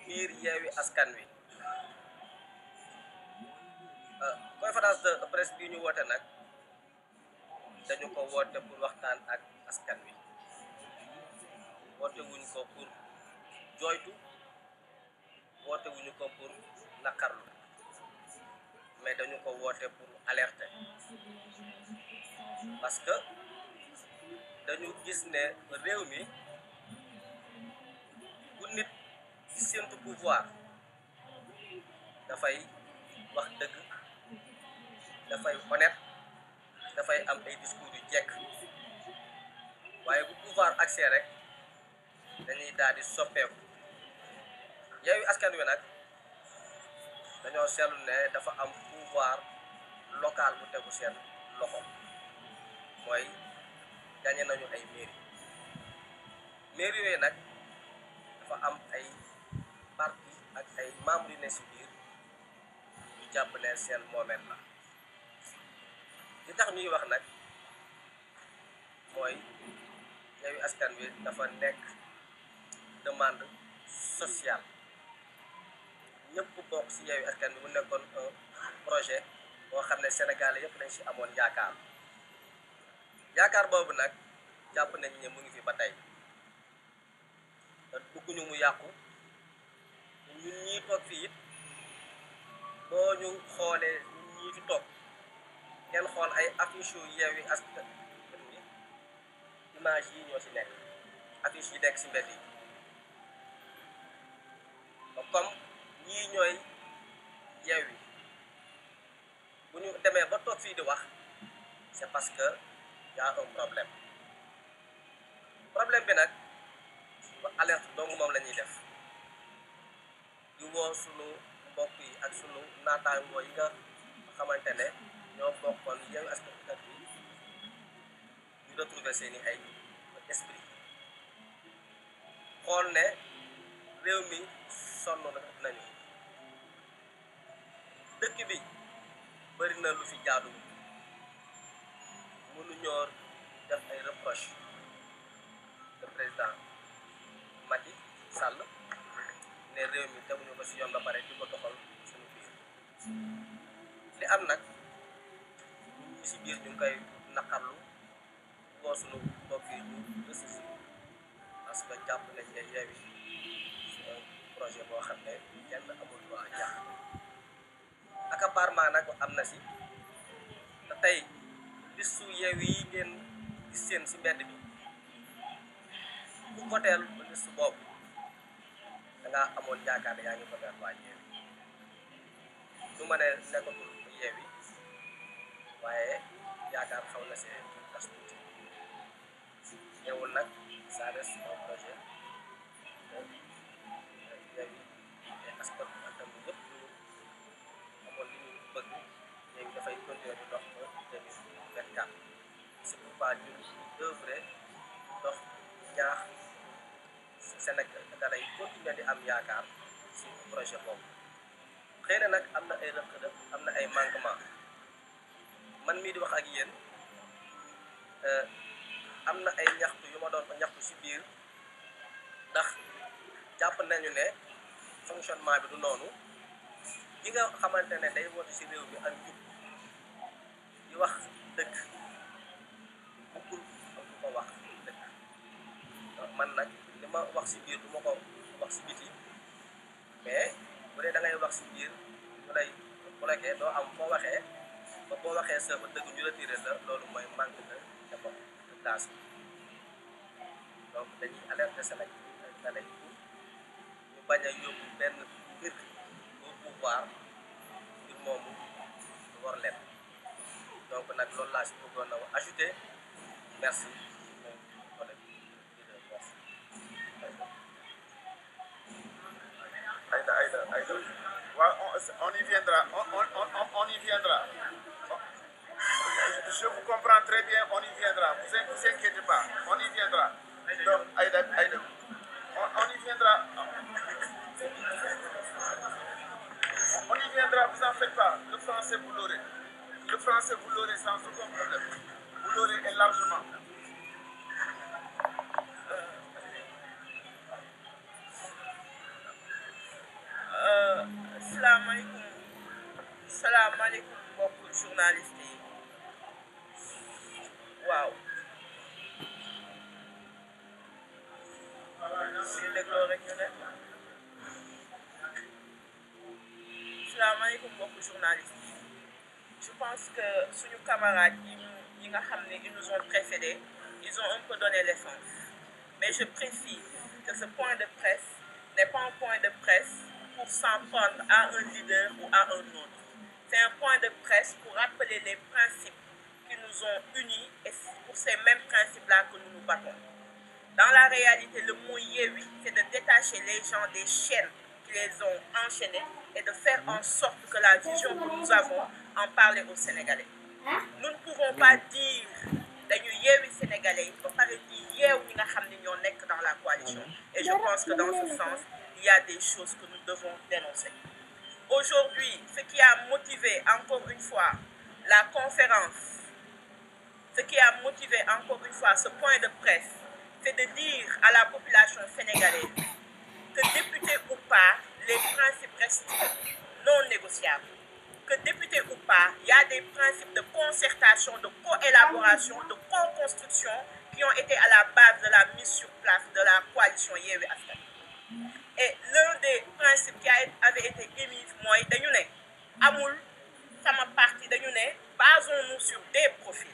biir Yewwi Askan Wi conférence de presse bii ñu woote nag dañu ko woote pour waxtaan ak askan wi woote wuñ ko pour jooytu woote wuñu ko pour naqarlu mais dañu ko woote pour alerter parce que dañu gis ne réew mi bu nit ci séntu pouvoir dafay wax dëgg dafay honnête dafay am ay discours yu jekk waaye bu pouvoir accès rek dañuy daal di soppeeku Yewwi Askan Wi nag dañoo seetlu ne dafa am pouvoir local bu tegu seen loxo mooy gagné nañu ay mairie yooyu nag dafa am ay parti ak ay membres yu ne ci biir ñu jàpp ne seen moomeel la li tax ñuy wax nag mooy Yewwi Askan Wi dafa nekk demande sociale ñëpp bokk ci Yewwi Askan Wi mu nekkoon un projet boo xam ne Sénégalais yëpp lañ ci amoon yaakaar boobu nag jàpp nañ ne mu ngi fi ba tey te bëgguñu mu yàqu ñun ñii toog fii it boo ñu xoolee ñii fi toog ngeen xool ay affiche yu Yewwi Askan Wi image yi ñoo ci nekk affiche yi nekk ci mbedd yi comme ñii ñooy Yewwi bu ñu demee ba toog fii di wax c'est parce que y a un problème bi nag ba alerte dong moom la ñuy def di woo sunu mbokk yi ak sunu naataangoo yi nga xamante ne ñoo bokkoon Yewwi Askan Wi ñu retrouver seeni ay esprit xool ne réew mi sonn nañu dëkk bi bëri na lu fi jaadu mënuñoo def ay reproche le président Macky Sall ne réew mi teguñu ko ci yoon ba pare di ko doxal suñu biir li am nag ñu ci biir ñu ngi koy naqarlu boo suñu mbokk yi ñu rësisi parce que jàpp nañ ne Yewwi projet boo xam ne kenn amul droit jàpp accaparement nag am na ci te tey listu Yewwi yi ngeen gis seen ci mbedd bi ku voteel liste boobu dangaa amoon yaakaar ne yaa ngi voteel waa Yewwi du ma ne nekkatul Yewwi waaye yaakaar xaw na see tas tuuti ñëwul nag ça reste un projet Yewwi Askan Wi ak yëpp ñu amoon li ñu bëgg Yewwi dafay continuer di dox ba 2024 c'est pourquoi ñun ñu devrait dox ñaax Sénégalais yi continuer di am yaakaar ci projet boobu xëy na nag am na ay rëq-rëq am na ay manquement man mii di wax ak yéen am na ay ñaxtu yu ma doon ñaxtu ci biir ndax jàpp nañu ne fonctionnement bi du noonu ki nga xamante ne day woote ci réew mi ak njub di wax dëgg buggul du ko wax dëgg man nag li ma wax ci biir du ma ko wax ci biti mais bu dee da ngay wax ci biir ñu lay bloqué doo am foo waxee ba boo waxee sa ba dëgg ñu retiré la loolu mooy manque de démocratie donc dañuy alerter Sénégalais yi ñu bañ a yóbbu benn mbir au pouvoir ngir moomu lu war leen donc nag loolu laa si bëggoon a ajouter merci. Aïda. Ouais, on y viendra. On y viendra. Je vous comprends très bien, on y viendra. Vous inquiétez pas, on y viendra. Donc, Aïda. On y viendra. On y viendra, vous en faites pas. Le français, vous l'aurez. Le français, vous l'aurez sans aucun problème. Vous l'aurez et largement. journaliste yi waaw suñu dégloo rek ñu ne salaamaaleykum mbokku journaliste yi je pense que suñu camarades yi nga xam ne ils nous ont précédés ils ont un peu donné l'essence mais je précise que ce point de presse n'est pas un point de presse pour s'en prendre à un leader ou à un autre. C'est un point de presse pour rappeler les principes qui nous ont unis et c'est pour ces mêmes principes-là que nous nous battons. Dans la réalité, le mot Yewwi, c'est de détacher les gens des chaînes qui les ont enchaînés et de faire en sorte que la vision que nous avons en parler aux Sénégalais. Nous ne pouvons pas dire dañu Yewwi Sénégalais yi ba pare di yeew ñi nga xam ne ñoo nekk dans la coalition. Et je pense que dans ce sens, il y a des choses que nous devons dénoncer. Aujourd'hui, ce qui a motivé encore une fois la conférence, ce qui a motivé encore une fois ce point de presse, c'est de dire à la population sénégalaise que député ou pas, les principes restent non négociables. Que député ou pas, il y a des principes de concertation, de coélaboration, de co-construction qui ont été à la base de la mise sur place de la coalition Yewwi Askan Wi. Et l'un des principes qui avait été émis, moi, dañu ne amul sama parti dañu ne basons-nous sur des profils.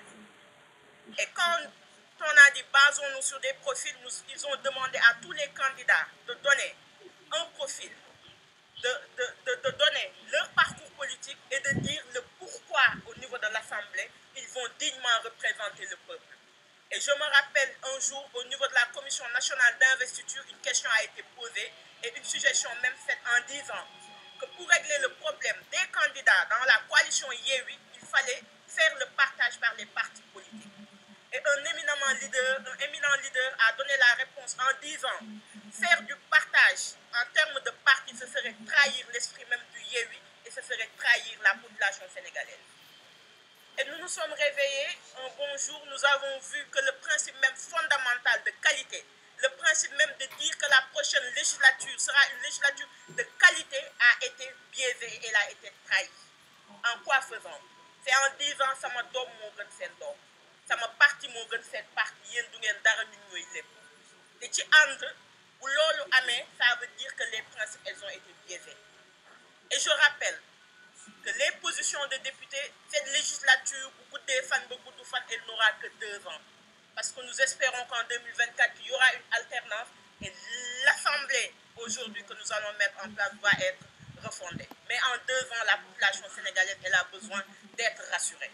Et quand on a dit basons-nous sur des profils, ils ont demandé à tous les candidats de donner un profil, de donner leur parcours politique et de dire le pourquoi au niveau de l'Assemblée, ils vont dignement représenter le peuple. Et je me rappelle un jour, au niveau de la Commission nationale d'investiture, une question a été posée et une suggestion même faite en disant que pour régler le problème des candidats dans la coalition Yewwi, il fallait faire le partage par les partis politiques. Et un éminent leader a donné la réponse en disant faire du partage en termes de parti, ce serait trahir l'esprit même du Yewwi et ce serait trahir la population sénégalaise. Et nous nous sommes réveillés un bon jour, nous avons vu que le principe même fondamental de qualité, le principe même de dire que la prochaine législature sera une législature de qualité a été biaisé et elle a été trahi. En quoi faisant? C'est en disant sama doom moo gën seen doom. Sama parti moo gën seen parti yéen du ngeen dara ñun ñooy lépp te ci ànd bu loolu amee ça veut dire que les principes elles ont été biaisés. Et je rappelle que les positions de députés, cette législature bu guddee fan ba gudd fan, elle n'aura que 2 ans parce que nous espérons qu'en 2024 il y aura une alternance et l'Assemblée aujourd'hui que nous allons mettre en place va être refondée. Mais en 2 ans, la population sénégalaise elle a besoin d'être rassurée.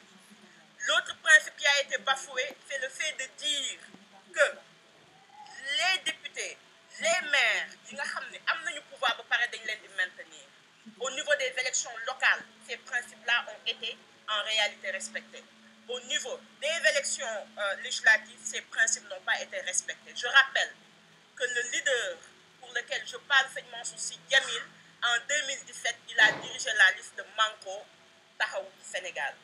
L'autre principe qui a été bafoué, c'est le fait de dire que les députés, les maires, yi nga xam ne am nañu pouvoir ba pare dañ leen di maintenir. Au niveau des élections locales, ces principes-là ont été en réalité respectés. Au niveau des élections législatives, ces principes n'ont pas été respectés. Je rappelle que le leader pour lequel je parle, c'est Mansour Sy Djamil, en 2017, il a dirigé la liste de Manko Taxawu Sénégal.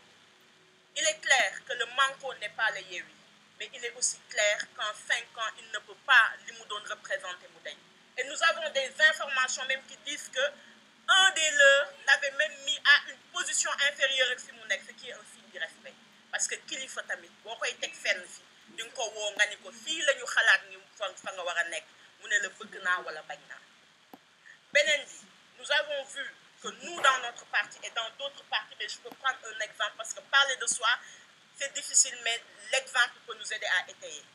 Il est clair que le Manko n'est pas le Yewwi, mais il est aussi clair qu'en 5 ans, il ne peut pas li mu doon représenter mu dañ. Et nous avons des informations même qui disent que un des leurs l'avait même mis à une position inférieure ak fi mu nekk, ce qui est un signe de respect. Parce que kilifa tamit boo koy teg fenn fi di nga ko woo nga ni ko fii la ñu xalaat ni fa nga war a nekk mu ne la bëgg naa wala bañ naa. Beneen bi, nous avons vu que nous dans notre parti et dans d'autres partis, mais je peux prendre un exemple parce que parler de soi c'est difficile, mais l'exemple peut nous aider à étayer.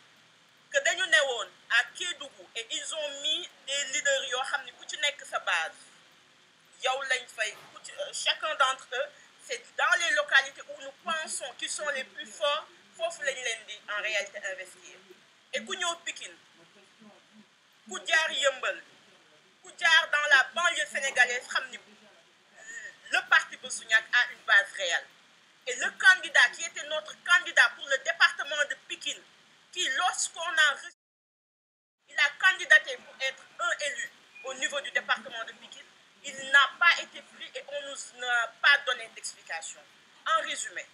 Que dañu ne woon à Kédougou et ils ont mis des leaders yoo xam ne ku ci nekk sa base yow lañ fay chacun d'entre eux, c'est dans les localités où nous pensons qu'ils sont les plus forts foofu lañ leen di en réalité investir. Et ku ñëw Pikine, ku jaar Yeumbeul, ku jaar dans la banlieue sénégalaise xam ni le parti Bës Ñakk a une base réelle. Et le candidat qui était notre candidat pour le département de Pikine, qui lorsqu'on a reçu, il a candidaté pour être un élu au niveau du département de Pikine, il n'a pas été pris et on nous n'a pas donné d'explication. En résumé,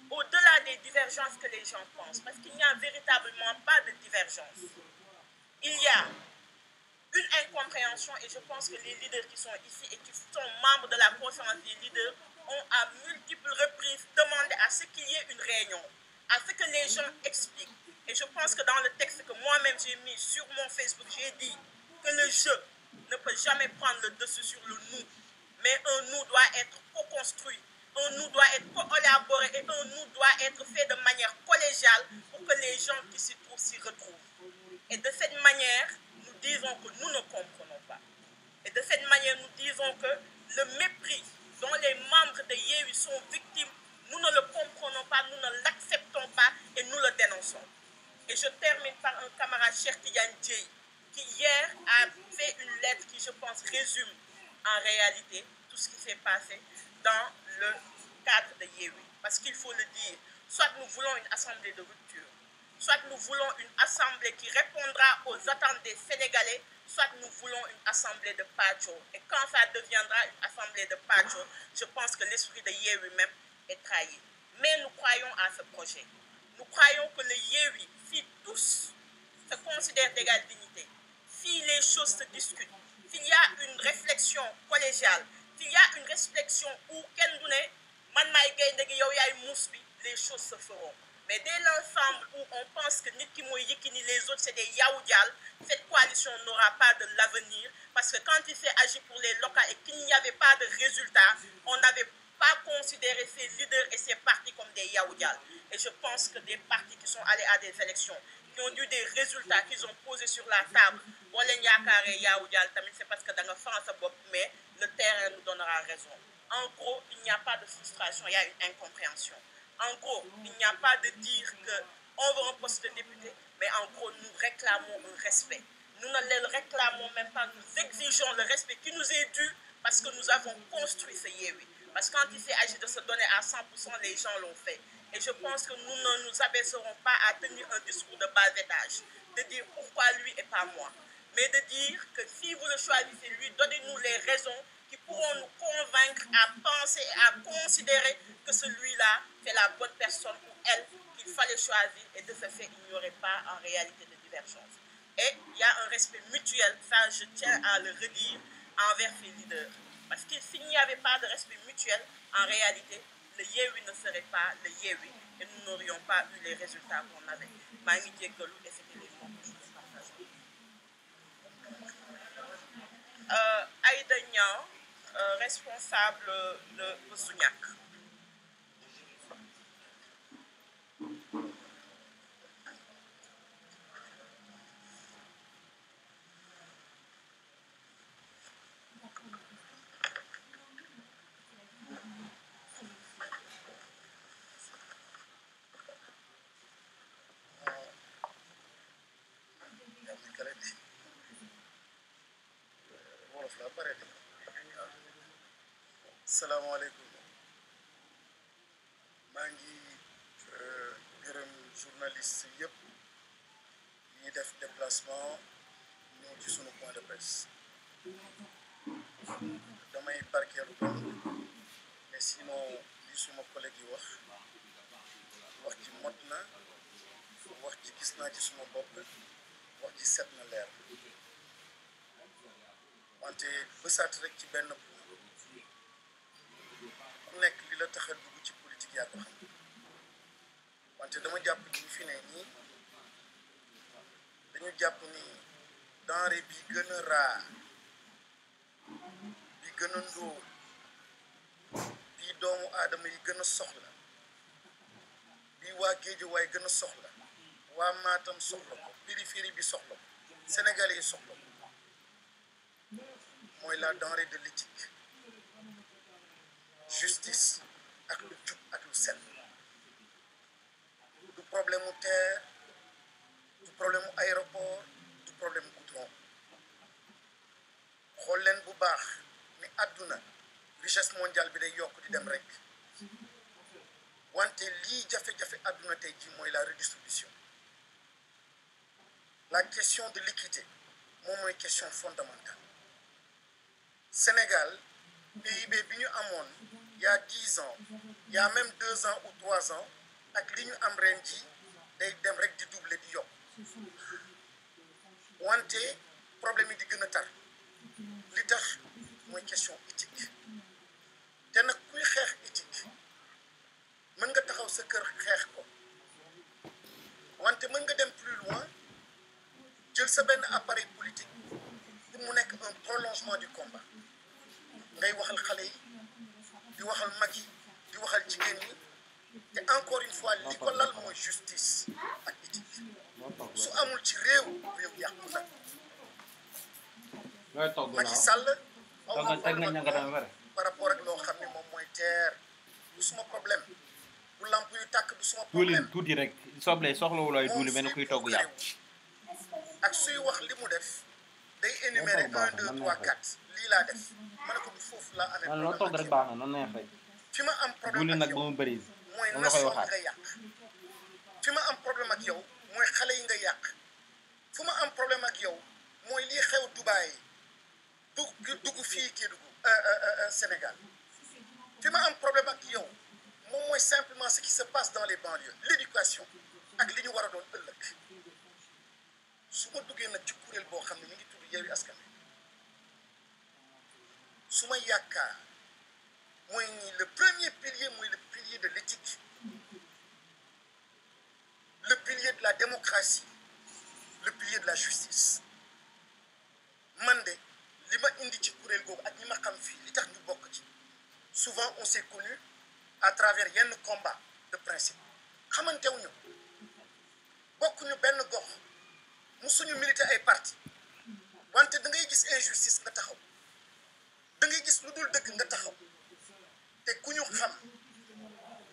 au-delà des divergences que les gens pensent, parce qu'il n'y a véritablement pas de divergence, il y a une incompréhension et je pense que les leaders qui sont ici et qui sont membres de la conférence des leaders ont à multiples reprises demandé à ce qu'il y ait une réunion, à ce que les gens expliquent. Et je pense que dans le texte que moi-même j'ai mis sur mon Facebook, j'ai dit que le jeu ne peut jamais prendre le dessus sur le nous, mais un nous doit être co-construit, un nous doit être collaboré et un nous doit être fait de manière collégiale pour que les gens qui s'y trouvent s'y retrouvent. Et de cette manière, nous disons que nous ne comprenons pas. Et de cette manière, nous disons que le mépris dont les membres de Yewwi sont victimes, nous ne le comprenons pas, nous ne l'acceptons pas et nous le dénonçons. Et je termine par un camarade, Cheikh Tidiane Dièye, qui hier a fait une lettre qui, je pense, résume en réalité tout ce qui s'est passé dans le cadre de Yewwi. Parce qu'il faut le dire, soit nous voulons une assemblée de rupture, soit nous voulons une assemblée qui répondra aux attentes des Sénégalais, soit nous voulons une assemblée de Pacho. Et quand ça deviendra une assemblée de Pacho, je pense que l'esprit de Yewwi même est trahi. Mais nous croyons à ce projet. Nous croyons que le Yewwi, si tous se considèrent d'égale dignité, si les choses se discutent, s'il y a une réflexion collégiale, s'il y a une réflexion où les choses se feront. Mais dès l'ensemble où on pense que Nit Ki Moy Yekini, les autres c'est des Yaoudial, cette coalition n'aura pas de l'avenir, parce que quand il s'est agi pour les locales et qu'il n'y avait pas de résultat, on n'avait pas considéré ces leaders et ces partis comme des Yaoudial. Et je pense que des partis qui sont allés à des élections, qui ont eu des résultats qu'ils ont posés sur la table, c'est parce que dans le France, mais le terrain nous donnera raison. En gros, il n'y a pas de frustration, il y a une incompréhension. En gros, il n'y a pas de dire qu'on veut un poste de député, mais en gros, nous réclamons un respect. Nous ne le réclamons même pas, nous exigeons le respect qui nous est dû parce que nous avons construit ce Yewwi. Parce que quand il s'est agi de se donner à 100%, les gens l'ont fait. Et je pense que nous ne nous abaisserons pas à tenir un discours de bas étage, de dire pourquoi lui et pas moi. Mais de dire que si vous le choisissez lui, donnez-nous les raisons qui pourront nous convaincre à penser et à considérer que celui-là c'est la bonne personne ou elle qu'il fallait choisir, et de ce fait, il n'y aurait pas en réalité de divergence. Et il y a un respect mutuel, ça je tiens à le redire, envers ces leaders. Parce que s'il n'y avait pas de respect mutuel, en réalité, le Yewwi ne serait pas le Yewwi et nous n'aurions pas eu les résultats qu'on avait. Mangi Djegolou, et c'était les mots que je voulais partager. Aïda Niang, responsable de Souniac. salaamaaleykum maa ngi gërëm journaliste yëpp yi def déplacement ñëw ci sunu point de presse damay barkeelu doon mais sinon li suma collègue yi wax ci mot na wax ci gis naa ci suma bopp wax ci set na leer wante bësaat rek ci benn ku nekk li la tax a dugg ci politique yaa ko xam wante dama jàpp ni fi ne nii dañu jàpp ni denrée bi gën a raa bi gën a ndóol bi doomu aadama yi gën a soxla bi waa Géejawaay gën a soxla waa Matam soxla ko périphérie bi soxla ko Sénégalais yi soxla ko mooy la denrée de l'éthique justice ak lu jub ak lu sell du problème mu terre du problème mu aéroport du problème mu goudron xool leen bu baax ni àdduna richesse mondiale bi day yokk di dem rek wante lii jafe-jafe àdduna tey jii mooy la redistribution la question de l'équité moom mooy question fondamentale Sénégal PIB bi ñu amoon il y a 10 ans il y a même 2 ans ou 3 ans ak li ñu am ren ji day dem rek di doubler di yokk wante problème yi di gën a tar li tax mooy question éthique te nag kuy xeex sa kër xeex ko wante mën nga dem plus loin jël sa benn appareil politique pour mu nekk un prolongement du combat ngay waxal xale yi di waxal mag yi di waxal jigéen ñi te encore une fois li ko lal mooy justice ak éthique su amul ci réew yàqu na Macky Sall par rapport ak loo xam ne moom mooy terre du suma problème bu lamp yu tàkk du suma problème tuuti rek soble soxlawul ay duuli mel ni kuy togg yàpp ak suy wax li mu def day énumérer 1 2 3 4 lii laa def ma ne ko du foofu laa amee loo togg rek baax na na neex rek fi ma am problème duuli ak nag yow ba mu bëri mooy moom la koy nation waxaat nga yàq fi ma am problème ak yow mooy xale yi nga yàq fu ma am problème ak yow mooy lii xew Dubaï dugg fii kii dugg Sénégal fi ma am problème ak yow moom mooy simplement ce qui se passe dans les banlieues l'éducation ak li ñu war a doon ëllëg su ma duggee nag ci kuréel boo xam ne mi ngi tudd Yewwi Askan Wi su ma yaakaar mooy ni le premier pilier mooy le pilier de l'éthique le pilier de la démocratie le pilier de la justice man de li ma indi ci kuréel googu ak ñi ma xam fii li tax ñu bokk ci souvent on s'est connu à travers yenn combat de principe xamantewuñu bokkuñu benn gox musuñu militer ay parti wante da ngay gis injustice nga taxaw da ngay gis lu dul dëgg nga taxaw te ku ñu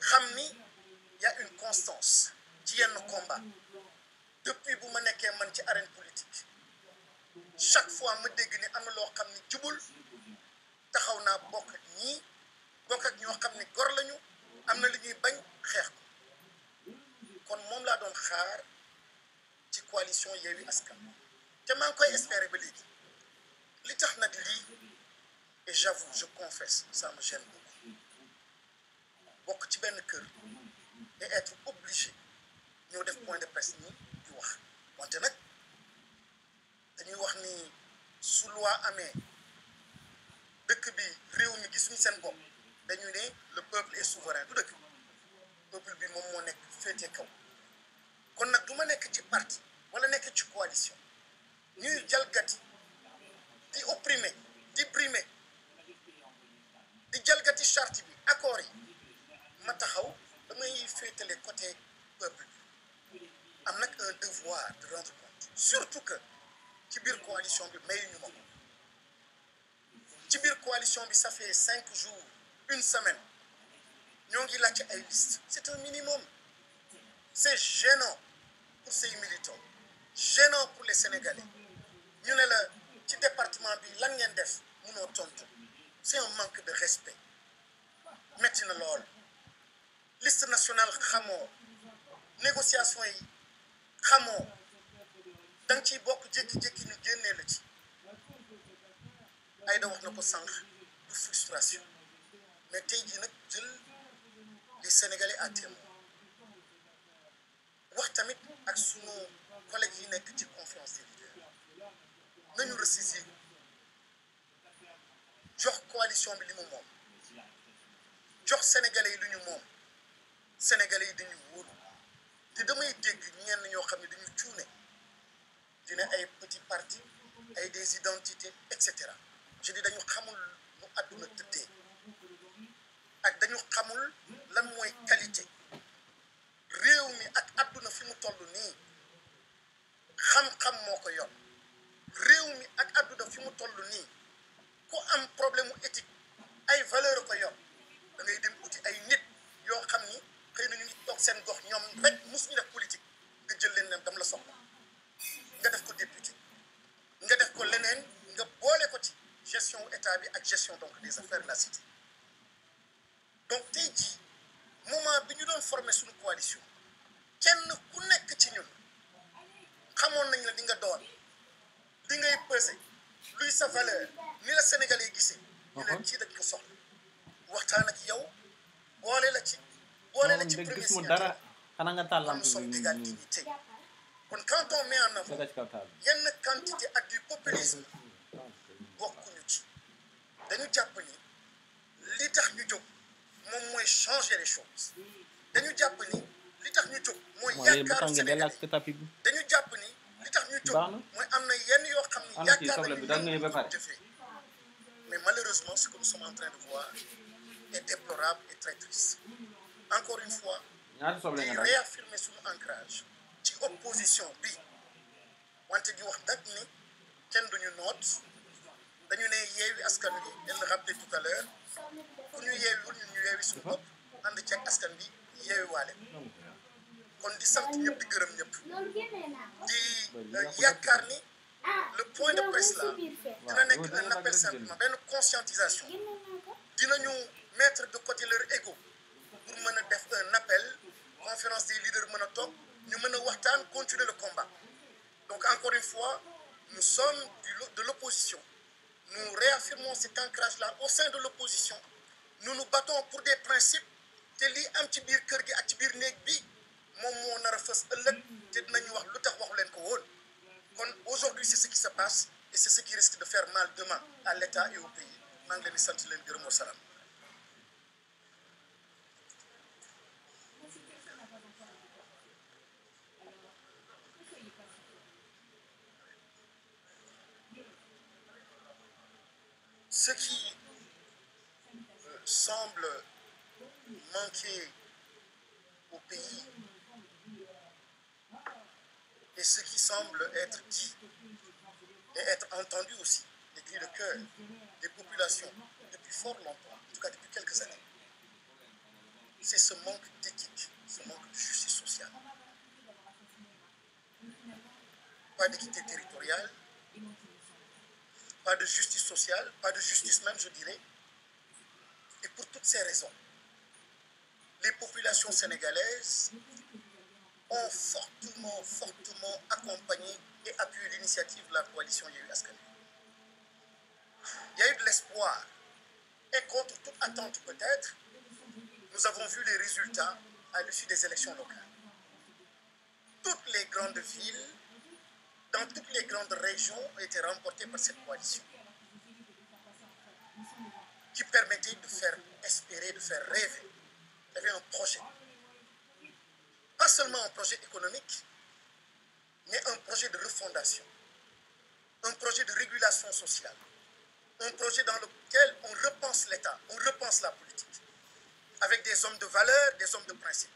xam ni y a une constance ci yenn combat depuis bu ma nekkee man ci arène politique chaque fois ma dégg ni am na loo xam ni jubul taxaw naa bokk ak ñii bokk ak ñoo xam ni gor lañu am na li ñuy bañ xeex ko kon moom laa doon xaar ci coalition Yewwi Askan Wi te maa ngi koy espérer ba léegi li tax nag lii et j'avoue je confesse ça me gêne beaucoup bokk ci benn kër et être obligé ñoo def point de presse nii di wax wante nag dañuy wax ni su loi amee dëkk bi réew mi gisuñu seen bopp dañu ne le peuple est souverain du dëkk peuple bi moom moo nekk féete kaw kon nag du ma nekk ci parti wala nekk ci coalition ñuy jalgati di opprimer di brimer di jalgati charte bi accord yi ma taxaw damay féetale côté peuple bi am nag un devoir de rendre compte surtout que ci biir coalition bi mayuñu ma ko ci biir coalition bi ça fait 5 jours une semaine ñoo ngi laajte ay liste c'est un minimum c'est gênant pour ces militants gênant pour les Sénégalais ñu ne la ci département bi lan ngeen def mënoo tontu c'est un manque de respect metti na lool liste nationale xamoo négociation yi xamoo danga ciy bokk jékki-jékki ñu génnee la ci Aïda wax na ko sànq du frustration mais tey jii nag jël les Sénégalais à témoin wax tamit ak sunu collègues yi nekk ci conférence des leaders nañu ressaisir jox coalition bi li mu moom jox Sénégalais yi lu ñu moom Sénégalais yi dañu wóolu te damay dégg ñenn ñoo xam ne dañu cuune dina ay petit parti ay des identités et cetera je dis dañu xamul lu àdduna tëddee ak dañu xamul lan mooy qualité réew mi ak àdduna fi mu toll nii xam-xam moo ko yor réew mi ak àdduna fi mu toll nii ku am problème mu éthique ay valeur ko yor da ngay dem uti ay nit yoo xam ni xëy na ñu ngi toog seen gox ñoom rek mosuñu def politique nga jël leen ne dam la soxla nga def ko député nga def ko leneen nga boole ko ci gestion état bi ak gestion donc des affaires de la cité donc tey jii moment bi ñu doon former suñu coalition kenn ku nekk ci ñun xamoon nañ la li nga doon li ngay peser luy sa valeur ni la Sénégalais gisee ñu leen ci dañ ko soxla waxtaan ak yow boole la ci premier dara xanaa nga tàllam nous sommes d'égale dignité kon quand on met en avant yenn quantité ak du populisme bokkuñu ci dañu jàpp ni li tax ñu jóg moom mooy changer les choses dañu jàpp ni li tax ñu jóg mooy mooy léegi bu yaakaaru tàngee day Sénégalais lakk tapis bi dañu jàpp ni li tax ñu jóg baax na mooy am na yenn yoo xam ni ana ci yaakaar soble nañu bi da ngay ba ko pare jëfee mais malheureusement ce que nous sommes en train de voir est déplorable et très triste encore une fois ñaata soble di nga dal réaffirmer suñu ancrage ci opposition bi wante di wax nag ni kenn duñu noot dañu ne yeewi askan wi elle le rappelait tout à l'heure ku ñu yeewiwul ñun ñu yeewi suñu bopp ànd ceeg askan bi yeewi waale kon di sant ñëpp di gërëm ñëpp di yaakaar ni le point de presse là dina nekk un appel simplement benn conscientisation dinañu mettre de côté leur ego pour mën a def un appel conférence des leaders mën a toog ñu mën a waxtaan continuer le combat donc encore une fois nous sommes de l'opposition nous réaffirmons cet ancrage là au sein de l'opposition nous nous battons pour des principes te lii am ci biir kër gi ak ci biir néeg bi moom moo nar a fës ëllëg te dinañu wax lu tax waxu leen ko woon kon aujourd'hui c'est ce qui se passe et c'est ce qui risque de faire mal demain à l'État et au pays maa ngi leen di sant leen gërëm wa salaam. Ce qui semble manquer au pays et ce qui semble être dit et être entendu aussi, les cris de cœur des populations depuis fort longtemps, en tout cas depuis quelques années, c'est ce manque d'éthique, ce manque de justice sociale. Pas d'équité territoriale, pas de justice sociale, pas de justice même, je dirais. Et pour toutes ces raisons, les populations sénégalaises ont fortement accompagné et appuyé l'initiative de la coalition Yewwi Askan Wi. Il y a eu de l'espoir. Et contre toute attente peut-être, nous avons vu les résultats à l'issue des élections locales. Toutes les grandes villes, dans toutes les grandes régions, ont été remportées par cette coalition qui permettait de faire espérer, de faire rêver. Il y avait un projet. Pas seulement un projet économique, mais un projet de refondation, un projet de régulation sociale, un projet dans lequel on repense l'État, on repense la politique, avec des hommes de valeur, des hommes de principe.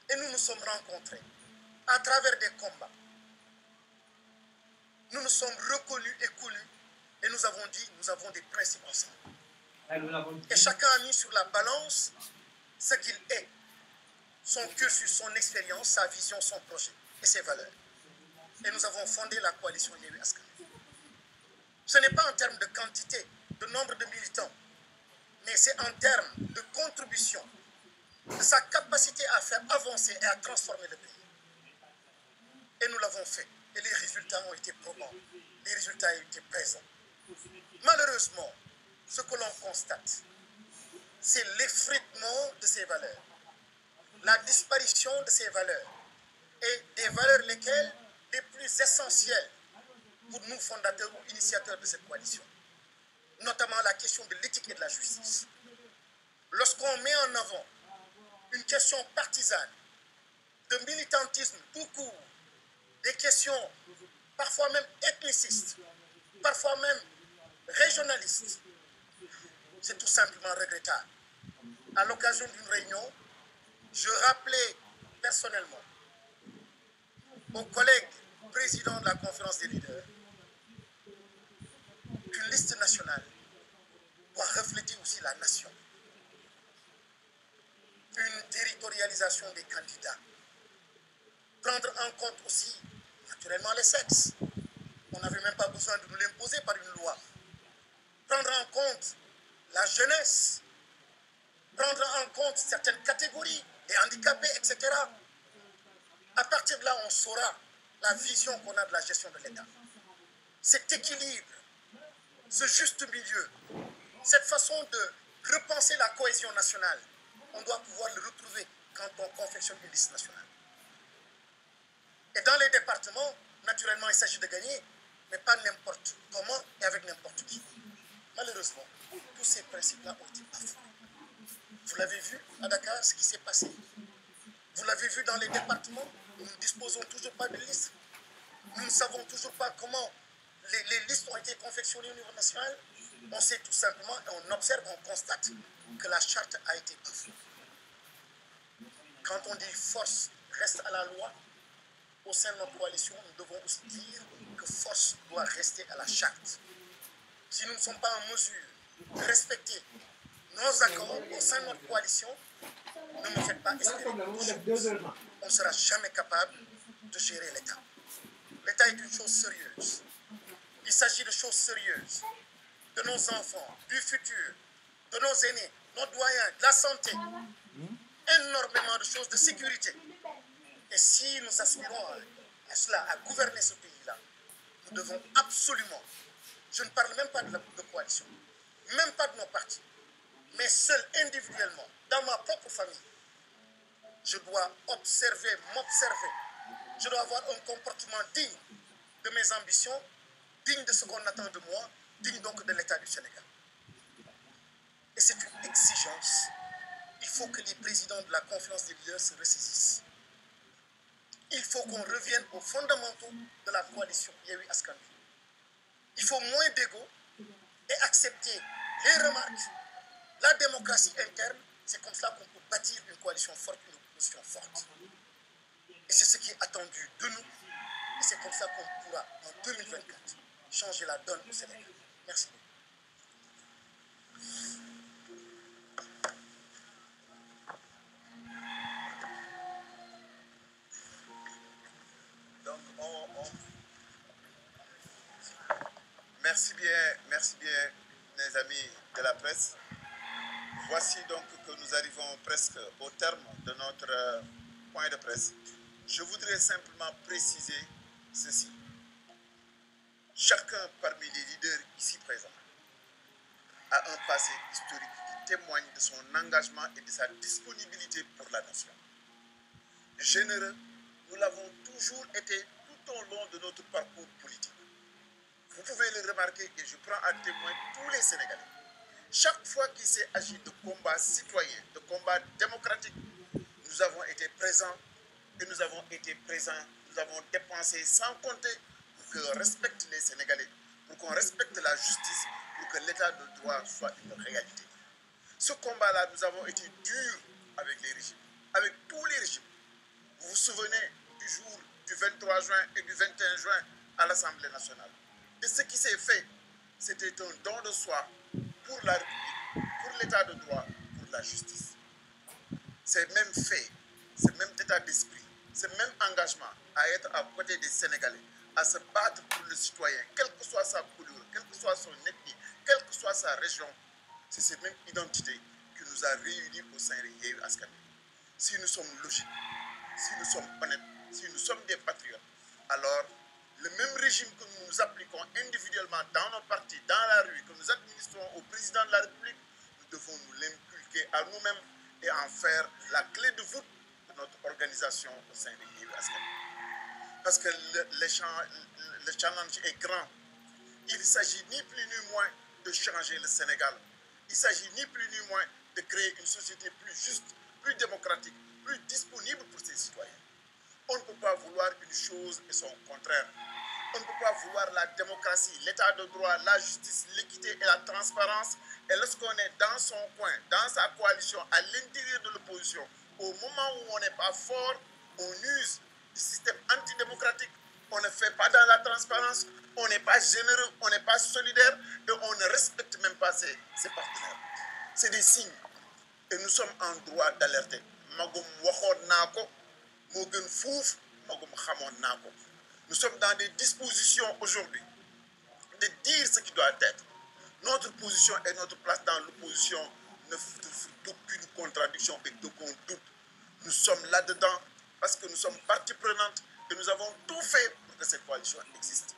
Et nous nous sommes rencontrés à travers des combats. Nous nous sommes reconnus et connus et nous avons dit, nous avons des principes ensemble. Et chacun a mis sur la balance ce qu'il est, son cursus, son expérience, sa vision, son projet et ses valeurs. Et nous avons fondé la coalition Yewwi Askan Wi. Ce n'est pas en termes de quantité, de nombre de militants, mais c'est en termes de contribution, de sa capacité à faire avancer et à transformer le pays. Et nous l'avons fait. Et les résultats ont été probants. Les résultats ont été présents. Malheureusement, ce que l'on constate, c'est l'effritement de ces valeurs, la disparition de ces valeurs, et des valeurs lesquelles les plus essentielles pour nous fondateurs ou initiateurs de cette coalition, notamment la question de l'éthique et de la justice. Lorsqu'on met en avant une question partisane, de militantisme tout court, des questions parfois même ethnicistes, parfois même régionalistes, c'est tout simplement regrettable. À l'occasion d'une réunion, je rappelais personnellement aux collègues présidents de la conférence des leaders qu'une liste nationale doit refléter aussi la nation. Une territorialisation des candidats. Prendre en compte aussi, naturellement, les sexes. On n'avait même pas besoin de nous l'imposer par une loi. Prendre en compte la jeunesse. Prendre en compte certaines catégories, les handicapés, etc. À partir de là, on saura la vision qu'on a de la gestion de l'État. Cet équilibre, ce juste milieu, cette façon de repenser la cohésion nationale, on doit pouvoir le retrouver quand on confectionne une liste nationale. Et dans les départements, naturellement, il s'agit de gagner, mais pas n'importe comment et avec n'importe qui. Malheureusement, tous ces principes-là ont été bafoués. Vous l'avez vu à Dakar, ce qui s'est passé. Vous l'avez vu dans les départements, nous ne disposons toujours pas de liste. Nous ne savons toujours pas comment les listes ont été confectionnées au niveau national. On sait tout simplement, et on observe, on constate que la charte a été bafouée. Quand on dit force reste à la loi, au sein de notre coalition, nous devons aussi dire que force doit rester à la charte. Si nous ne sommes pas en mesure de respecter nos accords au sein de notre coalition, ne me faites pas espérer. On ne sera jamais capable de gérer l'État. L'État est une chose sérieuse. Il s'agit de choses sérieuses, de nos enfants, du futur, de nos aînés, nos doyens, de la santé, énormément de choses, de sécurité. Et si nous aspirons à cela, à gouverner ce pays-là, nous devons absolument, je ne parle même pas de coalition, même pas de nos partis, mais seul, individuellement, dans ma propre famille, je dois observer, m'observer. Je dois avoir un comportement digne de mes ambitions, digne de ce qu'on attend de moi, digne donc de l'État du Sénégal. Et c'est une exigence. Il faut que les présidents de la conférence des leaders se ressaisissent. Il faut qu'on revienne aux fondamentaux de la coalition Yewwi Askan Wi. Il faut moins d'ego et accepter les remarques, la démocratie interne. C'est comme ça qu'on peut bâtir une coalition forte, une opposition forte. Et c'est ce qui est attendu de nous. Et c'est comme ça qu'on pourra, en 2024, changer la donne au Sénégal. Merci. Donc, merci bien, mes amis de la presse. Voici donc que nous arrivons presque au terme de notre point de presse. Je voudrais simplement préciser ceci. Chacun parmi les leaders ici présents a un passé historique qui témoigne de son engagement et de sa disponibilité pour la nation. Généreux, nous l'avons toujours été tout au long de notre parcours politique. Vous pouvez le remarquer et je prends à témoin tous les Sénégalais. Chaque fois qu'il s'est agi de combats citoyens, de combats démocratiques, nous avons été présents et nous avons dépensé sans compter pour qu'on respecte les Sénégalais, pour qu'on respecte la justice, pour que l'état de droit soit une réalité. Ce combat-là, nous avons été durs avec les régimes, avec tous les régimes. Vous vous souvenez du jour du 23 juin et du 21 juin à l'Assemblée nationale. Et ce qui s'est fait, c'était un don de soi pour la République, pour l'état de droit, pour la justice. Ces mêmes faits, ce même état d'esprit, ce même engagement à être à côté des Sénégalais, à se battre pour le citoyen, quelle que soit sa couleur, quelle que soit son ethnie, quelle que soit sa région, c'est cette même identité qui nous a réunis au sein de Yewwi Askan Wi. Si nous sommes logiques, si nous sommes honnêtes, si nous sommes des patriotes, alors le même régime que nous nous appliquons individuellement dans nos partis, dans la rue, que nous administrons au président de la République, nous devons nous l'inculquer à nous-mêmes et en faire la clé de voûte de notre organisation au sein de Yewwi Askan Wi. Parce que le challenge est grand. Il s'agit ni plus ni moins de changer le Sénégal. Il s'agit ni plus ni moins de créer une société plus juste, plus démocratique, plus disponible pour ses citoyens. On ne peut pas vouloir une chose et son contraire. On ne peut pas vouloir la démocratie, l'état de droit, la justice, l'équité et la transparence. Et lorsqu'on est dans son coin, dans sa coalition, à l'intérieur de l'opposition, au moment où on n'est pas fort, on use du système antidémocratique. On ne fait pas dans la transparence, on n'est pas généreux, on n'est pas solidaire et on ne respecte même pas ses partenaires. C'est des signes. Et nous sommes en droit d'alerter. Magum waxoon naa ko moo gën fuuf magum xamoon naa ko. Nous sommes dans des dispositions aujourd'hui de dire ce qui doit être. Notre position et notre place dans l'opposition ne souffrent d'aucune contradiction et d'aucun doute. Nous sommes là-dedans parce que nous sommes partie prenante et nous avons tout fait pour que cette coalition existe.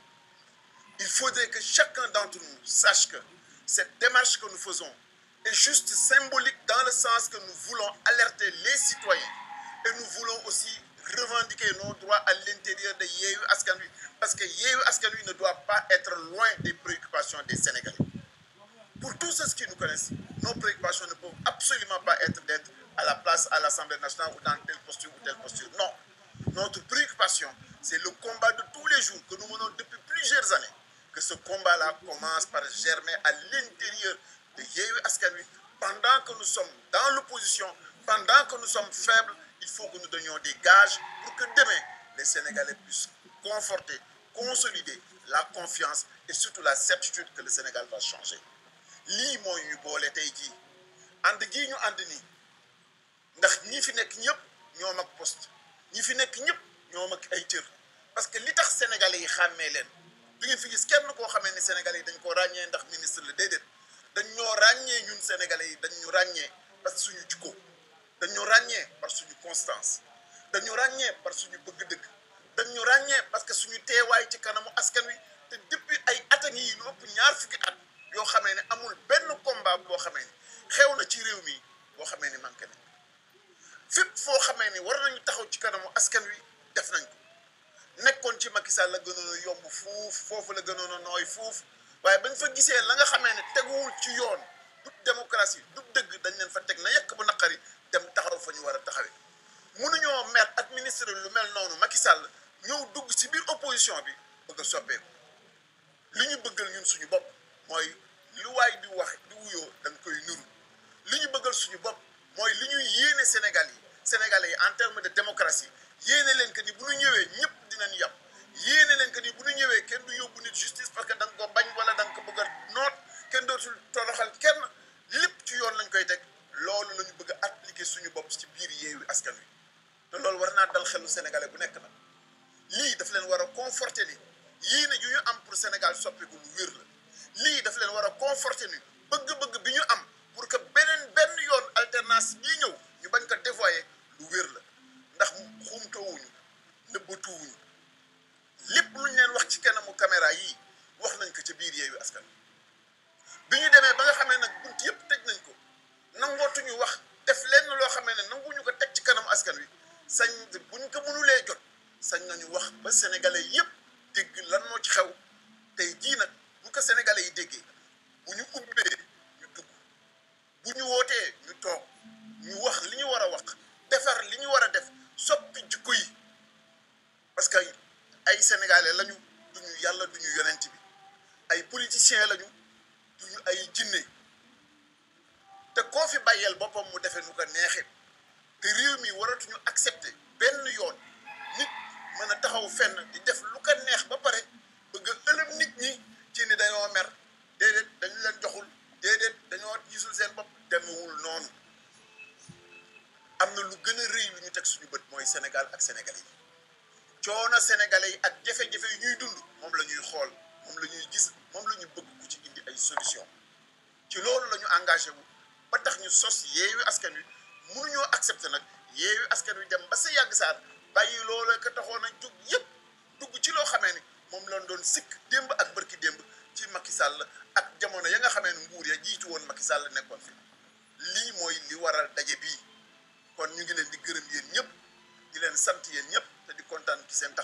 Il faudrait que chacun d'entre nous sache que cette démarche que nous faisons est juste symbolique dans le sens que nous voulons alerter les citoyens et nous voulons aussi revendiquer nos droits à l'intérieur de Yewwi Askan Wi parce que Yewwi Askan Wi ne doit pas être loin des préoccupations des Sénégalais. Pour tous ceux qui nous connaissent, nos préoccupations ne peuvent absolument pas être d'être à la place à l'Assemblée nationale ou dans telle posture ou telle posture. Non. Notre préoccupation, c'est le combat de tous les jours que nous menons depuis plusieurs années. Que ce combat-là commence par germer à l'intérieur de Yewwi Askan Wi. Pendant que nous sommes dans l'opposition, pendant que nous sommes faibles, il faut que nous donnions des gages pour que demain, les Sénégalais puissent conforter, consolider la confiance et surtout la certitude que le Sénégal va changer. lii mooy ñu boole tey jii ànd gii ñu ànd nii ndax ñi fi nekk ñëpp ñoo mag poste ñi fi nekk ñëpp ñoo mag ay cër parce que li tax sénégalais yi xàmmee leen du ngeen fi gis kenn koo xamee ni sénégalais yi dañ ko ràññee ndax ministre la déedéet dañ ñoo ràññee ñun sénégalais yi dañ ñu ràññee parce que suñu jikko dañ ñu ràññee par suñu constance dañ ñu ràññee par suñu bëgg dëgg dañ ñu ràññee parce que suñu teewaay ci kanamu askan wi te depuis ay at a ngi lu ëpp ñaar fukki at yoo xamee ne amul benn combat boo xamee ni xew na ci réew mi boo xamee ni manqué na fépp foo xamee ni war nañu taxaw ci kanamu askan wi def nañ ko nekkoon ci Macky Sall la gënoon a yomb fuuf foofu la gënoon a nooy fuuf waaye bañ fa gisee la nga xamee ne teguwul ci yoon du démocratie du dëgg dañ leen fa teg na yekk bu naqari dem taxaw fa ñu war a taxawee mënuñoo mer administrer lu mel noonu Macky Sall ñëw dugg ci biir opposition bi bëgg a soppeeku li ñu bëggal ñun suñu bopp mooy lu waay di wax di wuyoo da nga koy nuru li ñu bëggal suñu bopp mooy li ñuy yéene Sénégalais yi en termes de démocratie yéene leen que ni bu ñu ñëwee ñëpp dinañ yàpp yéene leen que ni bu ñu ñëwee kenn du yóbbu nit justice parce que da nga ko bañ wala da nga ko bëgg a noot kenn dootul toroxal kenn lépp ci yoon lañ koy teg loolu la ñu bëgg a appliquer suñu bopp ci biir Yewwi Askan Wi te loolu war naa dal xelu sénégalais bu nekk nag lii daf leen war a conforter ni yéene ju ñu am pour Sénégal soppiku lu wér la lii daf leen war a conforter ni bëgg-bëgg bi ñu am pour que benn yoon alternance bii ñëw ñu bañ ko dévoyer lu wér la ndax xumtoowuñu nëbbatuwuñu lépp lu ñu leen wax ci kanamu caméra yii wax nañ ko ca biir Yewwi Askan bi ñu demee ba nga xamee nag bunt yëpp tëj nañ ko nangootuñu wax def lenn loo xamee ne nanguñu ko teg ci kanamu askan wi sañ buñ ko mënulee jot sañ nañu wax ba sénégalais yëpp dégg lan moo ci xew tey jii nag bu ko sénégalais yi déggee bu ñu ubbee ñu dugg bu ñu wootee ñu toog ñu wax li ñu war a wax defar li ñu war a def soppi jikko yi parce que ay sénégalais lañu duñu yàlla duñu yonent bi ay politiciens lañu duñu ay jinne te koo fi bàyyeel boppam mu defee nu ko neexee te réew mi waratuñu accepter benn yoon nit mën a taxaw fenn di def lu ko neex ba pare bëgg a ëlëm nit ñi ci ni dañoo mer déedéet dañu leen joxul déedéet dañoo gisul seen bopp demewul noonu am na lu gën a rëy lu ñu teg suñu bët mooy Sénégal ak sénégalais yi coono sénégalais yi ak jafe-jafe yi ñuy dund moom la ñuy xool moom la ñuy gis moom la ñu bëgg ku ci indi ay solution ci loolu la ñu engagé wu ba tax ñu sos Yewwi Askan Wi mënuñoo accepté nag Yewwi Askan Wi dem ba sa yàgg saar bàyyi loolu ko taxoon a jóg yëpp dugg ci loo xamee ni moom lañ doon sikk démb ak bërki démb ci Macky Sall ak jamono ya nga xamee ne nguur ya jiitu woon Macky Sall nekkoon fi lii mooy li waral daje bii kon ñu ngi leen di gërëm yéen ñëpp di leen sant yéen ñëpp te di kontaan ci seen tax